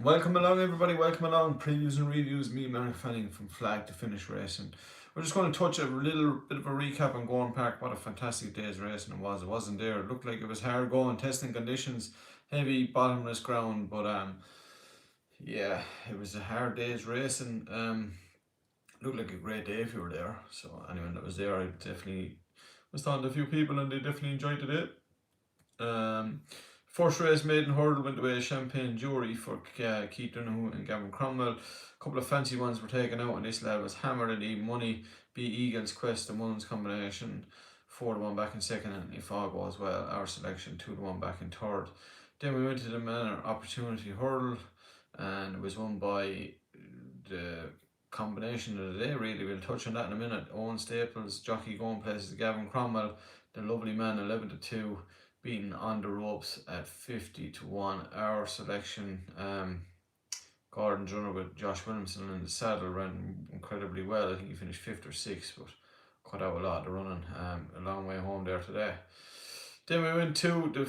Welcome along, everybody. Welcome along. Previews and reviews. Me, Mark Fanning from Flag to Finish Racing. We're just going to touch a little bit of a recap on Gorn Park. What a fantastic day's racing it was. It wasn't there. It looked like it was hard going, testing conditions, heavy bottomless ground. But yeah, it was a hard day's racing. Looked like a great day if you were there. So anyone that was there, I definitely was talking to a few people, and they definitely enjoyed the day. First race maiden hurdle went away Champagne Jury for Keith Donoghue and Gavin Cromwell. A couple of fancy ones were taken out, and this lad was hammered in Even Money, B Eagles Quest, the Mullins combination, 4-1 back in second, and Ifago as well. Our selection 2-1 back in third. Then we went to the Manor Opportunity Hurdle, and it was won by the combination of the day, really. We'll touch on that in a minute. Owen Staples, jockey going places, Gavin Cromwell, the lovely man, 11-2, beaten on the ropes at 50-1. Our selection, Gordon Junner with Josh Williamson in the saddle, ran incredibly well. I think he finished 5th or 6th, but cut out a lot of the running. A long way home there today. Then we went to the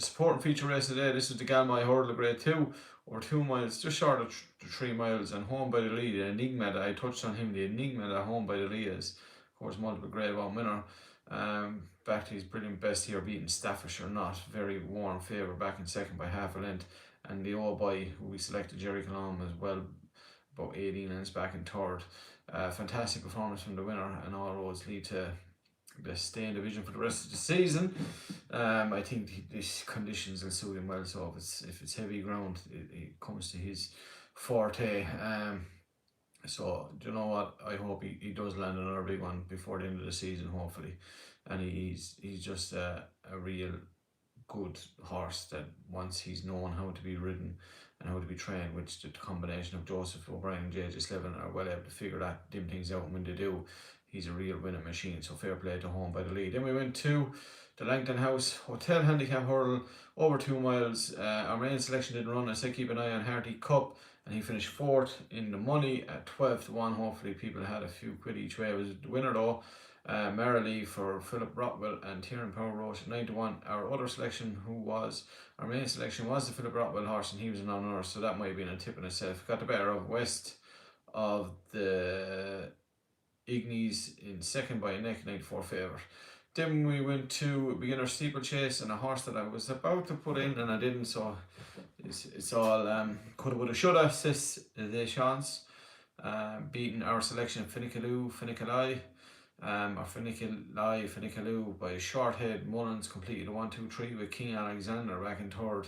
support and feature race today. This is the Galmai Hurdle Grade 2, or 2 miles, just short of 3 miles, and home by the lead. Enigma, that I touched on him, the Enigma that home by the lead is, of course, multiple Grade 1 winner. Back to his brilliant best here, beating Staffordshire Not, very warm favour, back in second by half a length. And the old boy who we selected, Jerry Colomb, as well, about 18 lengths back in third. Fantastic performance from the winner, and all roads lead to the stay in division for the rest of the season. I think these conditions will suit him well, so if it's heavy ground, it comes to his forte. So, do you know what? I hope he does land another big one before the end of the season, hopefully. And he's just a real good horse that once he's known how to be ridden and how to be trained, which the combination of Joseph O'Brien and JJ Slevin are well able to figure them things out, and when they do, he's a real winning machine. So fair play to home by the lead. Then we went to the Langton House Hotel Handicap Hurdle, over 2 miles. Our main selection didn't run. I said keep an eye on Harty Cup, and he finished 4th in the money at 12-1. Hopefully people had a few quid each way. It was the winner though. Merrily for Philip Rockwell and Tiernan Power Roach at 9-1. Our other selection, our main selection, was the Philip Rockwell horse, and he was an honour, so that might have been a tip in itself. Got the better of West of the Ignies in second by a neck, 94 favourite. Then we went to beginner steeplechase, and a horse that I was about to put in and I didn't, so it's all coulda, woulda, shoulda, says the chance. Beating our selection Finicalai, or Finicaloo by a short head. Mullins completed a 1-2-3 with King Alexander back in third,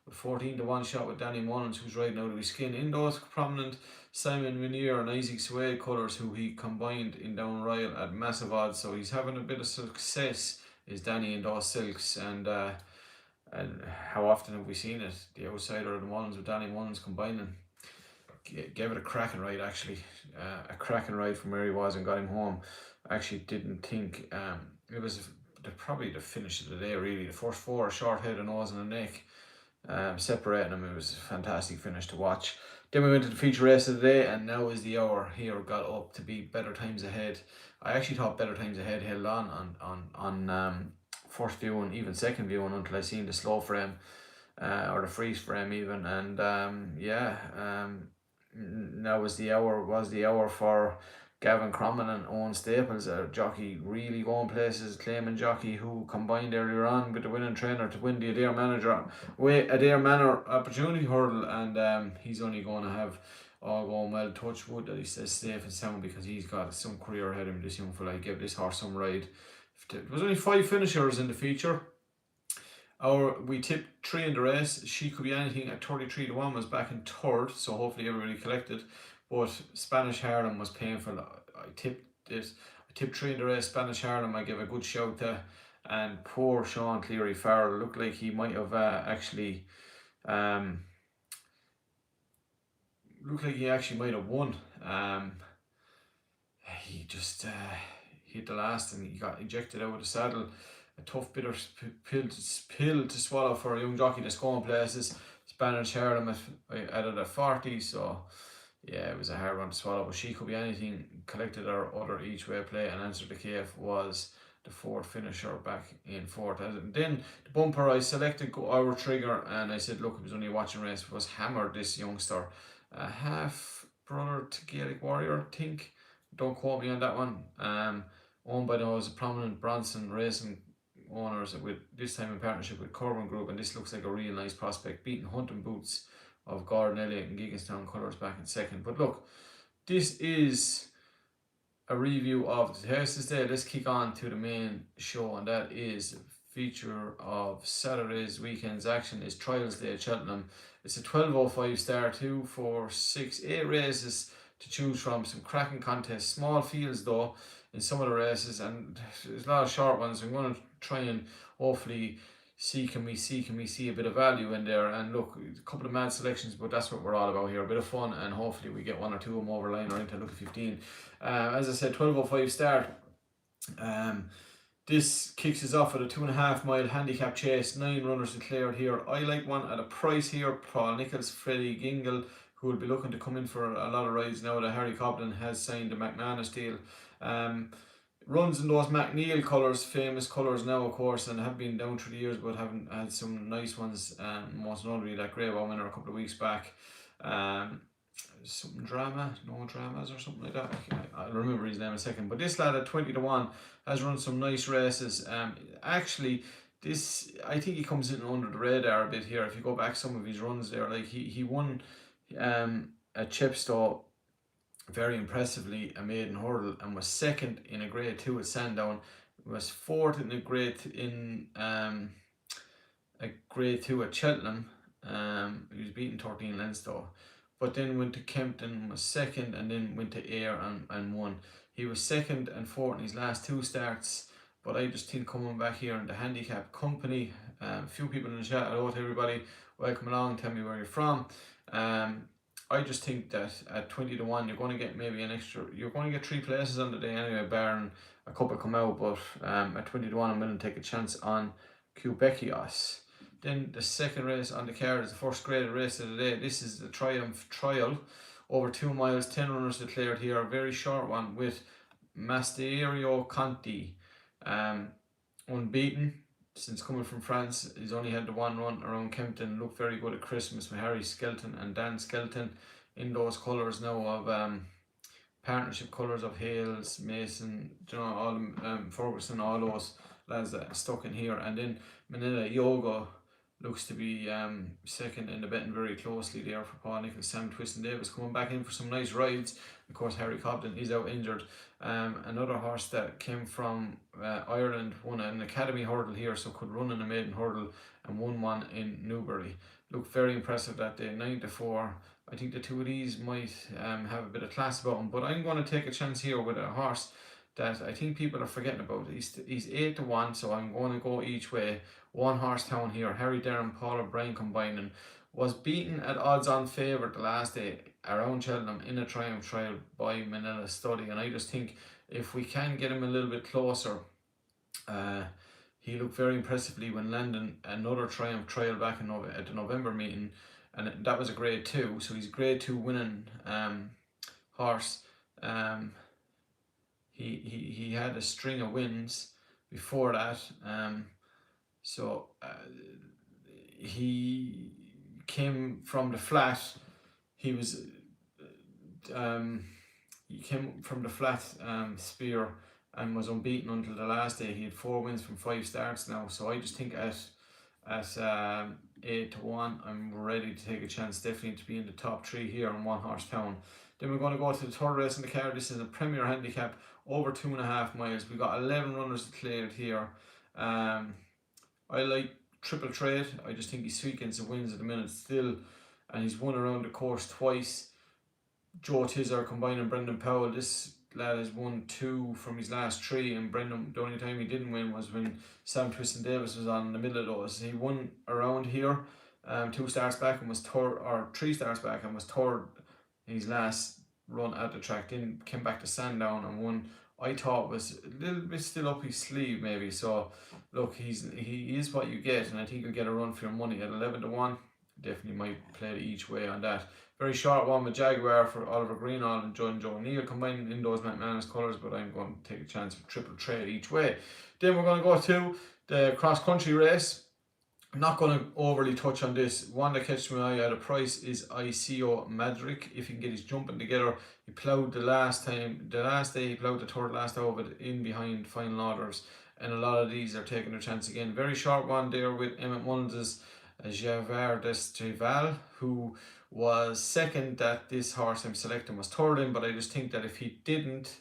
with 14-1 shot with Danny Mullins, who's riding out of his skin. In those prominent Simon Veneer and Isaac Swade colours, who he combined in Down Royal at massive odds, so he's having a bit of success, is Danny in those silks. And how often have we seen it? The outsider of the Mullins with Danny Mullins combining. Gave it a cracking ride, actually. A cracking ride from where he was and got him home. I actually didn't think it was probably the finish of the day, really. The first 4, short head, a nose and a neck, separating them. It was a fantastic finish to watch. Then we went to the feature race of the day, and now is the hour here. Got up to be Better Times Ahead. I actually thought Better Times Ahead held on first viewing, even second viewing, until I seen the slow frame, or the freeze frame even. And now was the hour for Gavin Cromwell and Owen Staples, a jockey really going places, claiming jockey who combined earlier on with the winning trainer to win the Adair Manor Opportunity Hurdle, and he's only going to have all going well. Touch wood that he says safe and sound, because he's got some career ahead of him, this young fella. Give this horse some ride. There was only 5 finishers in the feature. We tipped 3 in the race. She Could Be Anything at 33-1 was back in third, so hopefully everybody collected. But Spanish Harlem was painful. I tipped 3 in the race. Spanish Harlem I gave a good shout to, and poor Sean Cleary Farrell looked like he might have actually might have won. He just hit the last and he got ejected out of the saddle. A tough bitter pill to swallow for a young jockey that's going places. Spanish Harlem at 40, so yeah, it was a hard one to swallow. But She Could Be Anything collected our other each way play, and answer the KF was the fourth finisher back in fourth. And then the bumper, I selected Our Trigger, and I said, look, it was only a watching race, was Hammer, this youngster. Half brother to Gaelic Warrior, I think. Don't quote me on that one. Owned by those prominent Bronson Racing owners, with this time in partnership with Corbin Group, and this looks like a real nice prospect, beating Hunting Boots of Gordon Elliott and Gigginstown colours back in second. But look, this is a review of the Thyestes Day. Let's kick on to the main show, and that is feature of Saturday's weekend's action is Trials Day at Cheltenham. It's a 12:05 start, 2, 4, 6, 8 races to choose from, some cracking contests, small fields though in some of the races, and there's a lot of short ones. I'm going to try and hopefully can we see a bit of value in there. And look, a couple of mad selections, but that's what we're all about here, a bit of fun, and hopefully we get one or two of them over line or into look at 15. As I said, 12:05 start. This kicks us off at a 2.5 mile handicap chase, 9 runners declared here. I like one at a price here, Paul Nicholls, Freddie Gingle, who will be looking to come in for a lot of rides now that Harry Cobden has signed the McManus deal. Runs in those McNeil colours, famous colours now of course, and have been down through the years, but haven't had some nice ones, most notably that Grey One winner a couple of weeks back. Something drama, no dramas or something like that. I'll remember his name in a second. But this lad at 20-1 has run some nice races. Actually, this, I think he comes in under the radar a bit here. If you go back some of his runs there, like he won at Chepstow very impressively, a maiden hurdle, and was second in a grade 2 at Sandown. Was fourth in a grade 2 at Cheltenham. He was beaten 13 lengths though. But then went to Kempton, was second, and then went to Ayr and won. He was second and fourth in his last 2 starts. But I just think coming back here in the handicap company, a few people in the chat, hello to everybody, welcome along, tell me where you're from. I just think that at 20-1 you're going to get maybe an extra, you're going to get 3 places on the day anyway, barring a couple come out. But at 20-1 I'm willing to take a chance on Quebecios. Then the second race on the card is the first graded race of the day. This is the Triumph Trial, over 2 miles, 10 runners declared here. A very short one with Masterio Conti, unbeaten since coming from France. He's only had the one run around Kempton. Looked very good at Christmas with Harry Skelton and Dan Skelton in those colours now of partnership colours of Hales, Mason, you know, all Ferguson, all those lads that are stuck in here. And then Manila Yoga looks to be second in the betting very closely there for Paul Nicholls. Sam Twiston Davis coming back in for some nice rides. Of course, Harry Cobden is out injured. Another horse that came from Ireland won an academy hurdle here, so could run in a maiden hurdle, and won one in Newbury. Looked very impressive that day, 9-4. I think the two of these might have a bit of class about them, but I'm going to take a chance here with a horse that I think people are forgetting about. He's 8-1, so I'm going to go each way. One horse town here, Harry Derham, Paul O'Brien combining. Was beaten at odds on favourite the last day around Cheltenham in a Triumph Trial by Manila Study, and I just think if we can get him a little bit closer, he looked very impressively when landing another Triumph Trial back at the November meeting, and that was a grade 2, so he's grade 2 winning horse. He had a string of wins before that, so he came from the flat. He came from the flat spear and was unbeaten until the last day. He had 4 wins from 5 starts now, so I just think at 8-1 I'm ready to take a chance, definitely to be in the top 3 here on One Horse Town. Then we're going to go to the third race in the card. This is a Premier Handicap over 2.5 miles. We got 11 runners declared here. I like Triple Trade. I just think he's sweet against the wins at the minute still, and he's won around the course twice. Joe Tizzer combining Brendan Powell. This lad has won 2 from his last 3, and Brendan, the only time he didn't win was when Sam Twiston Davis was on in the middle of those. He won around here 2 starts back and was third, or 3 starts back and was third in his last run at the track. Then came back to Sandown and won. I thought was a little bit still up his sleeve maybe. So look, he is what you get, and I think you'll get a run for your money at 11-1. definitely might play it each way on that. Very short one with Jaguar for Oliver Greenall and John Joe Neal combined in those McManus colours, but I'm going to take a chance of triple trade each way. Then we're going to go to the cross country race. I'm not going to overly touch on this. One that catches my eye at a price is ICO Madrick. If he can get his jumping together, he ploughed the last day he ploughed the third last over in behind final orders, and a lot of these are taking a chance again. Very short one there with Emmett Mullins' Javert d'Estrival, who was second at this horse I'm selecting, was third in, but I just think that if he didn't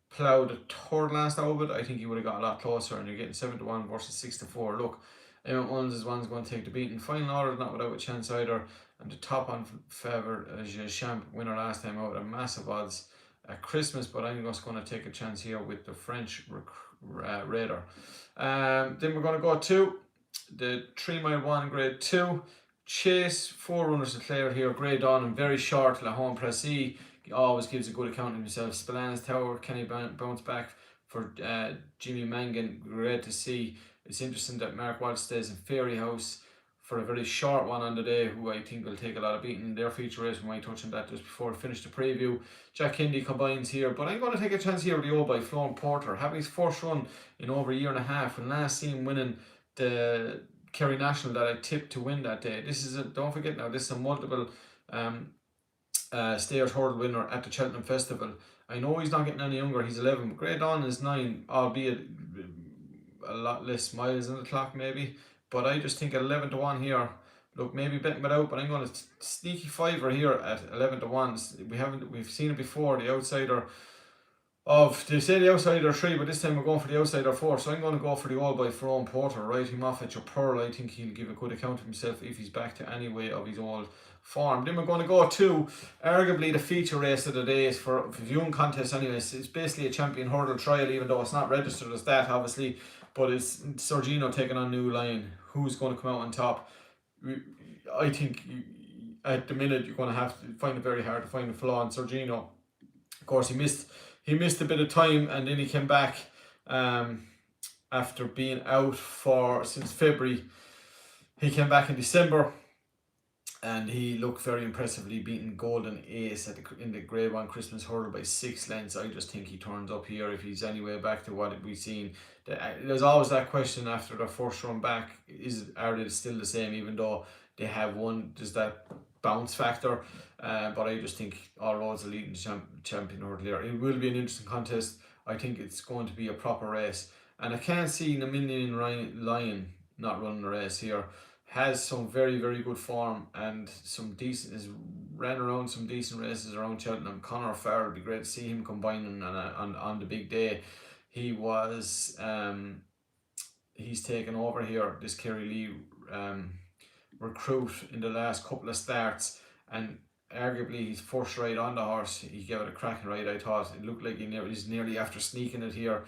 plough the third last over, I think he would have got a lot closer, and you're getting 7-1 versus 6-4. Look, Emmett Mullins' one's going to take the beating. Final order, not without a chance either, and the top on favour as Champ winner last time out at massive odds at Christmas, but I'm just going to take a chance here with the French Raider. Then we're going to go to the 3 mile 1 grade 2 chase. 4 runners declared here. Grey Dawn and very short La Home Pressy. He always gives a good account of himself. Spillane Tower, can he bounce back for Jimmy Mangan? Great to see. It's interesting that Mark Walsh stays in Fairy House for a very short one on the day, who I think will take a lot of beating in their feature race. We might touch on that just before we finish the preview. Jack Hindy combines here, but I'm going to take a chance here with the Old by Flown Porter. Having his first run in over a year and a half, when last seen winning the Kerry National that I tipped to win that day. This is don't forget now, this is a multiple Stayers hurdle winner at the Cheltenham Festival. I know he's not getting any younger, he's 11, but Grey Dawn is 9, albeit a lot less miles on the clock maybe, but I just think at 11-1 here, look, maybe betting it out, but I'm going to sneaky fiver here at 11-1. We've seen it before, the outsider they say the outsider 3, but this time we're going for the outsider 4, so I'm going to go for the All by Flown Porter. Write him off at your pearl. I think he'll give a good account of himself if he's back to any way of his old form. Then we're going to go to arguably the feature race of the day for viewing contest anyways. It's basically a champion hurdle trial, even though it's not registered as that obviously, but it's Sergino taking on New Line. Who's going to come out on top? I think at the minute you're going to have to find it very hard to find a flaw in Sergino. Of course, he missed a bit of time, and then he came back after being out since February. He came back in December, and he looked very impressively, beating Golden Ace in the Grade 1 Christmas hurdle by 6 lengths. I just think he turns up here if he's anyway back to what we've seen. There's always that question after their first run back, are they still the same, even though they have won? Does that bounce factor? But I just think all roads are leading to champion hurdle here. It will be an interesting contest. I think it's going to be a proper race, and I can't see Naminian Lion not running the race here. Has some very, very good form and has ran around some decent races around Cheltenham. Conor Farrell, would be great to see him combining on the big day. He was he's taken over here, this Kerry Lee recruit, in the last couple of starts, and arguably his first ride on the horse, he gave it a cracking ride. I thought it looked like he's nearly after sneaking it here,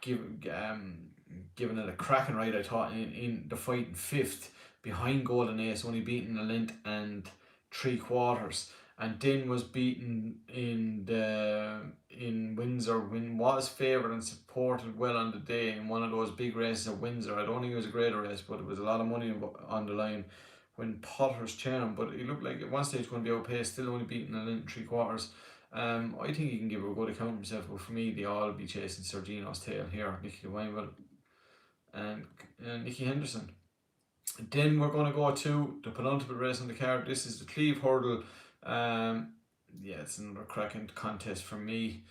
giving it a cracking ride. I thought in the fight in 5th behind Golden Ace, only beaten a length and 3/4, and then was beaten in Windsor, was favoured and supported well on the day in one of those big races at Windsor. I don't think it was a great race, but it was a lot of money on the line when Potter's Chairman, but it looked like at one stage going to be outpaced, still only beaten a length 3/4. I think he can give a good account of himself, but for me they all be chasing Sergino's tail here, Nicky Weinwell and Nicky Henderson. Then we're going to go to the penultimate race on the card. This is the Cleve Hurdle. It's another cracking contest for me,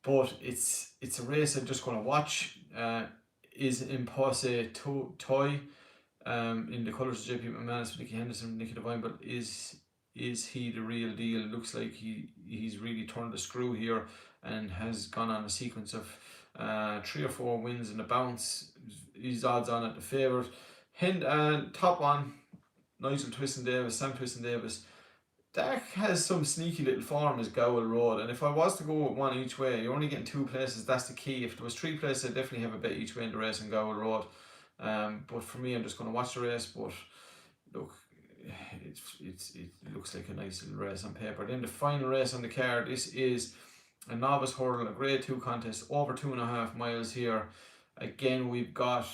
but it's a race I'm just going to watch. Is Imposse Toy in the colours of JP McManus, Nicky Henderson, Nicky Devine, but is he the real deal? It looks like he's really turned the screw here and has gone on a sequence of 3 or 4 wins in the bounce. His odds on at the favourite. Top one, Nigel Sam Twiston Davis. That has some sneaky little form as Gowell Road, and if I was to go with one each way, you're only getting 2 places. That's the key. If there was 3 places, I'd definitely have a bet each way in the race on Gowell Road. But for me, I'm just going to watch the race. But look, it looks like a nice little race on paper. Then the final race on the card. This is a novice hurdle, a grade 2 contest, over 2.5 miles here. Again, we've got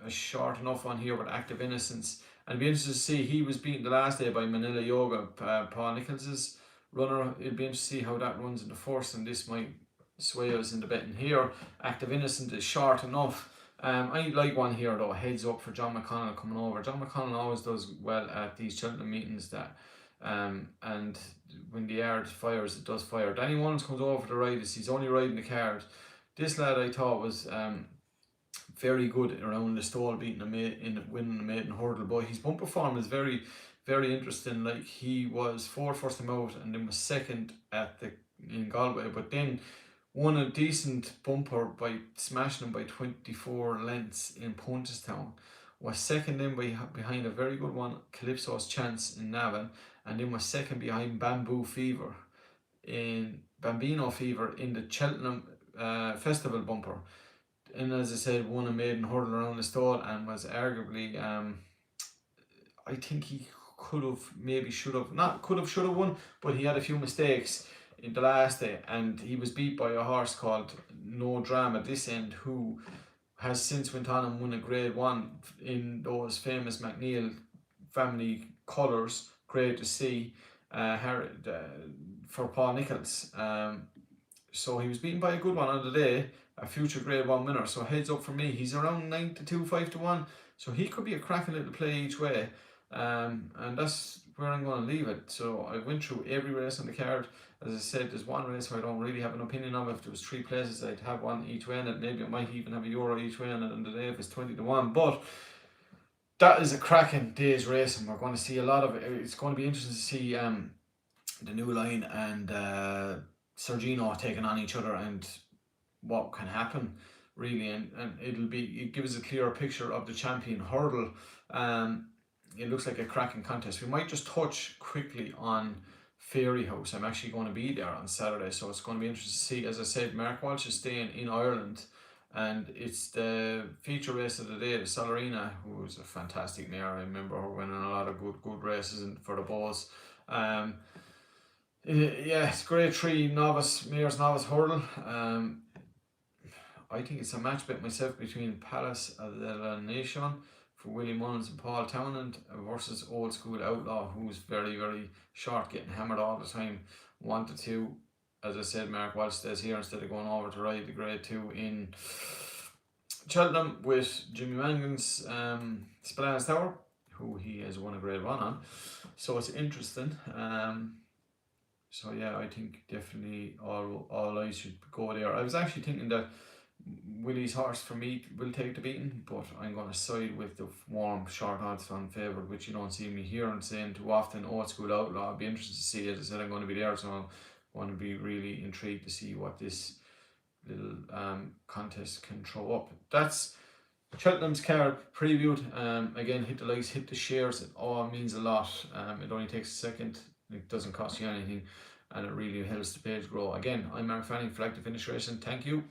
a short enough one here with Active Innocence. And it'd be interesting to see, he was beaten the last day by Manila Yoga, Paul Nichols's runner. It'd be interesting to see how that runs in the first, and this might sway us into betting here. Active Innocent is short enough. I like one here though, heads up for John McConnell coming over. John McConnell always does well at these Cheltenham meetings, that and when the yard fires, it does fire. Danny Mullins comes over for the ride, he's only riding the card. This lad I thought was very good around the stall, beating winning the maiden hurdle, but his bumper form is very, very interesting. Like, he was fourth first time out, and then was second in Galway, but then won a decent bumper by smashing him by 24 lengths in Punchestown. Was second in behind a very good one, Calypso's Chance in Navan, and then was second behind Bambino Fever in the Cheltenham Festival bumper. And as I said, won a maiden hurdle around the stall, and was arguably, I think he should have won, but he had a few mistakes in the last day, and he was beat by a horse called No Drama This End, who has since went on and won a Grade 1 in those famous McNeil family colours, Grade to C, for Paul Nichols. So he was beaten by a good one on the day, a future Grade 1 winner. So heads up for me. He's around 9 to 2, 5 to 1. So he could be a cracking little play each way. And that's where I'm going to leave it. So I went through every race on the card. As I said, there's one race where I don't really have an opinion of. If there was 3 places, I'd have one each way, and maybe I might even have €1 each way on it on the day if it's 20 to 1. But that is a cracking day's race, and we're going to see a lot of it. It's going to be interesting to see the New Line and Sergino taking on each other, and what can happen really, and it gives a clearer picture of the champion hurdle. It looks like a cracking contest. We might just touch quickly on Fairy House. I'm actually going to be there on Saturday, so it's going to be interesting to see. As I said, Mark Walsh is staying in Ireland, and it's the feature race of the day, the Solarina, who was a fantastic mare. I remember her winning a lot of good races for the Bows. Yeah, it's Grade 3 mares novice hurdle. I think it's a match bet myself between Palace of the Nation for Willie Mullins and Paul Townend versus Old School Outlaw, who's very, very short, getting hammered all the time. 1 to 2. As I said, Mark Walsh stays here instead of going over to ride the Grade 2 in Cheltenham with Jimmy Mangan's Spillane Tower, who he has won a Grade 1 on. So it's interesting. So yeah, I think definitely all eyes should go there. I was actually thinking that Willie's horse for me will take the beating, but I'm going to side with the warm short odds on favourite, which you don't see me hearing saying too often. Old School Outlaw. I'll be interested to see. As I said, I'm going to be there, so I'm going to be really intrigued to see what this little contest can throw up. That's Cheltenham's card previewed. Again, hit the likes, hit the shares. It all means a lot. It only takes a second. It doesn't cost you anything, and it really helps the page grow. Again, I'm Mark Fanning, Flag to Finish Racing. Thank you.